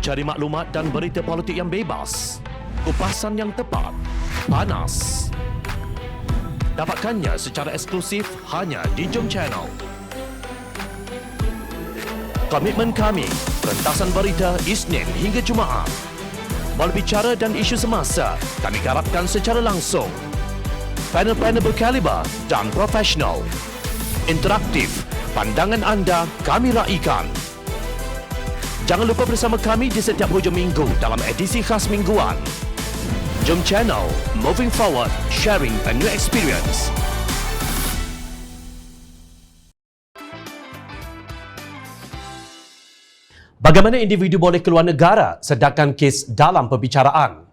Cari maklumat dan berita politik yang bebas, kupasan yang tepat, panas. Dapatkannya secara eksklusif hanya di Jom Channel. Komitmen kami, pentasan berita Isnin hingga Jumaat. Berbicara dan isu semasa, kami garapkan secara langsung. Panel-panel berkaliber dan profesional. Interaktif, pandangan anda kami raikan. Jangan lupa bersama kami di setiap hujung minggu dalam edisi khas mingguan. Jom Channel, moving forward, sharing a new experience. Bagaimana individu boleh keluar negara sedangkan kes dalam perbicaraan?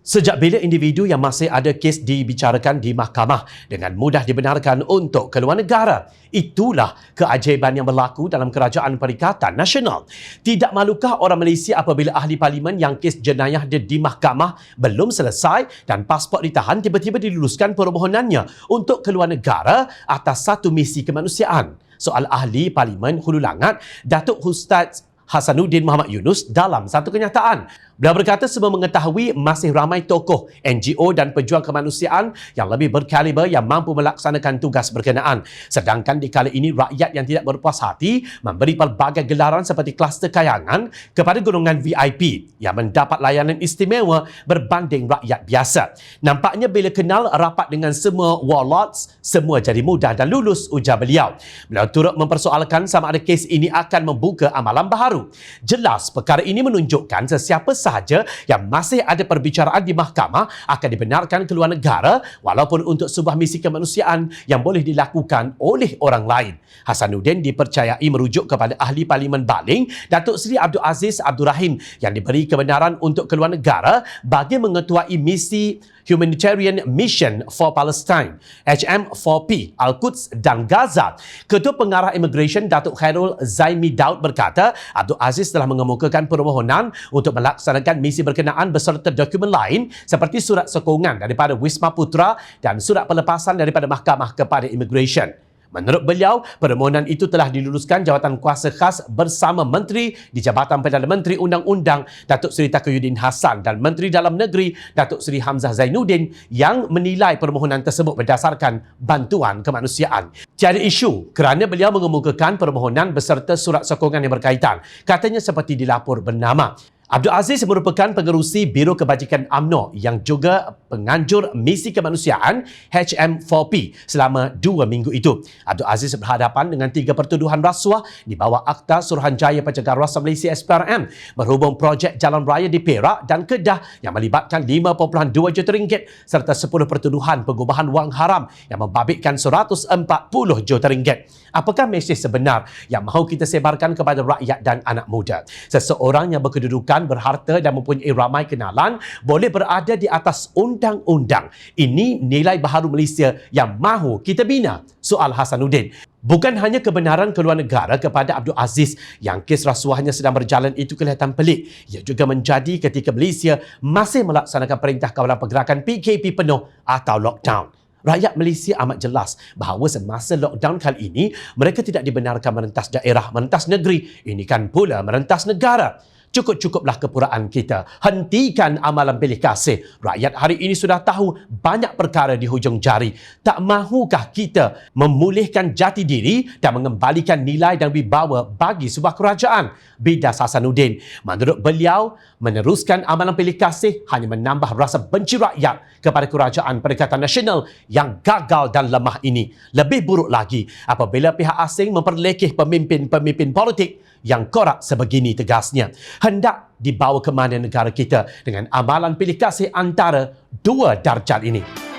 Sejak bila individu yang masih ada kes dibicarakan di mahkamah dengan mudah dibenarkan untuk keluar negara? Itulah keajaiban yang berlaku dalam Kerajaan Perikatan Nasional. Tidak malukah orang Malaysia apabila ahli parlimen yang kes jenayah dia di mahkamah belum selesai dan pasport ditahan tiba-tiba diluluskan permohonannya untuk keluar negara atas satu misi kemanusiaan? Soal ahli parlimen Hulu Langat, Datuk Ustaz Hasanuddin Muhammad Yunus dalam satu kenyataan. Beliau berkata semua mengetahui masih ramai tokoh, NGO dan pejuang kemanusiaan yang lebih berkaliber yang mampu melaksanakan tugas berkenaan. Sedangkan di kala ini rakyat yang tidak berpuas hati memberi pelbagai gelaran seperti kluster kayangan kepada golongan VIP yang mendapat layanan istimewa berbanding rakyat biasa. Nampaknya bila kenal rapat dengan semua warlords, semua jadi mudah dan lulus, ujar beliau. Beliau turut mempersoalkan sama ada kes ini akan membuka amalan baharu. Jelas perkara ini menunjukkan sesiapa sahaja yang masih ada perbicaraan di mahkamah akan dibenarkan keluar negara walaupun untuk sebuah misi kemanusiaan yang boleh dilakukan oleh orang lain. Hasanuddin dipercayai merujuk kepada ahli parlimen baling Datuk Seri Abdul Aziz Abdul Rahim yang diberi kebenaran untuk keluar negara bagi mengetuai misi Humanitarian Mission for Palestine HM4P Al-Quds dan Gaza. Ketua Pengarah Immigration Datuk Khairul Zaimi Daud berkata Abdul Aziz telah mengemukakan permohonan untuk melaksanakan misi berkenaan beserta dokumen lain seperti surat sokongan daripada Wisma Putra dan surat pelepasan daripada Mahkamah kepada Immigration. Menurut beliau, permohonan itu telah diluluskan Jawatan Kuasa Khas bersama Menteri di Jabatan Perdana Menteri Undang-Undang Datuk Seri Taqiyuddin Hassan dan Menteri Dalam Negeri Datuk Seri Hamzah Zainuddin yang menilai permohonan tersebut berdasarkan bantuan kemanusiaan. Tiada isu kerana beliau mengemukakan permohonan beserta surat sokongan yang berkaitan. Katanya seperti dilapor bernama. Abdul Aziz merupakan pengerusi Biro Kebajikan UMNO yang juga penganjur misi kemanusiaan HM4P selama 2 minggu itu. Abdul Aziz berhadapan dengan 3 pertuduhan rasuah di bawah Akta Suruhanjaya Pencegahan Rasuah Malaysia SPRM berhubung projek jalan raya di Perak dan Kedah yang melibatkan 5.2 juta ringgit serta 10 pertuduhan pengubahan wang haram yang membabitkan 140 juta ringgit. Apakah mesej sebenar yang mahu kita sebarkan kepada rakyat dan anak muda? Seseorang yang berkedudukan, berharta dan mempunyai ramai kenalan boleh berada di atas undang-undang. Ini nilai baharu Malaysia yang mahu kita bina. Soal Hasanuddin. Bukan hanya kebenaran keluar negara kepada Abdul Aziz yang kes rasuahnya sedang berjalan itu kelihatan pelik. Ia juga menjadi ketika Malaysia masih melaksanakan Perintah Kawalan Pergerakan PKP penuh atau lockdown. Rakyat Malaysia amat jelas bahawa semasa lockdown kali ini, mereka tidak dibenarkan merentas daerah, merentas negeri. Ini kan pula merentas negara. Cukup-cukuplah kepuraan kita. Hentikan amalan pilih kasih. Rakyat hari ini sudah tahu banyak perkara di hujung jari. Tak mahukah kita memulihkan jati diri dan mengembalikan nilai dan wibawa bagi sebuah kerajaan? Bidas Hasanuddin. Menurut beliau, meneruskan amalan pilih kasih hanya menambah rasa benci rakyat kepada Kerajaan Perikatan Nasional yang gagal dan lemah ini. Lebih buruk lagi apabila pihak asing memperlekeh pemimpin-pemimpin politik yang korak sebegini, tegasnya. Hendak dibawa ke mana negara kita dengan amalan pilih kasih antara dua darjat ini?